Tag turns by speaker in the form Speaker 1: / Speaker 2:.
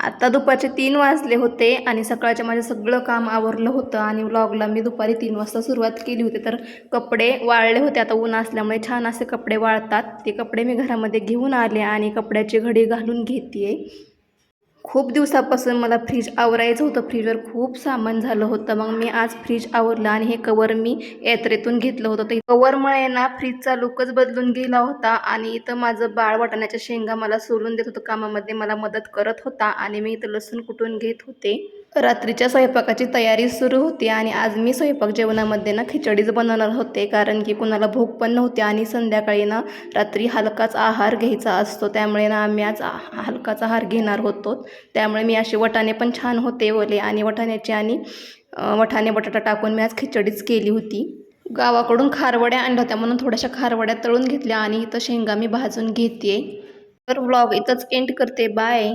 Speaker 1: आता दुपारचे 3 वाजले होते आणि सकाळचे माझं सगळं काम आवरलं होतं आणि व्लॉगला मी दुपारी 3 वाजता सुरुवात केली होती. तर कपडे वाळले होते. आता ऊन असल्यामुळे छान असे कपडे वाळतात. ते कपडे मी घरामध्ये घेऊन आले आणि कपड्याची घडी घालून घेते. खूप दिवसापासून मला फ्रीज आवरायचं होतं. फ्रीजवर खूप सामान झालं होतं. मग मी आज फ्रीज आवरलं आणि हे कवर मी यात्रेतून घेतलं होतं. तर कवरमुळे ना फ्रीजचा लुकच बदलून गेला होता आणि इथं माझं बाळ वाटाण्याच्या शेंगा मला सोलून देत होतं कामामध्ये, मला मदत करत होता आणि मी इथं लसूण कुटून घेत होते. रात्रीच्या स्वयंपाकाची तयारी सुरू होती आणि आज मी स्वयंपाक जेवणामध्ये ना खिचडीच बनवणार होते, कारण की कुणाला भूक पण नव्हती आणि संध्याकाळी ना रात्री हलकाच आहार घ्यायचा असतो. त्यामुळे ना आम्ही आज हलकाच आहार घेणार होतो. त्यामुळे मी असे वटाणे पण छान होते ओले आणि वटाण्याचे आणि वटाणे बटाटा टाकून मी आज खिचडीच केली होती. गावाकडून खारवड्या आणल्या होत्या म्हणून थोड्याशा खारवड्या तळून घेतल्या आणि इथं शेंगा मी भाजून घेते. तर व्लॉग इथंच एंड करते. बाय.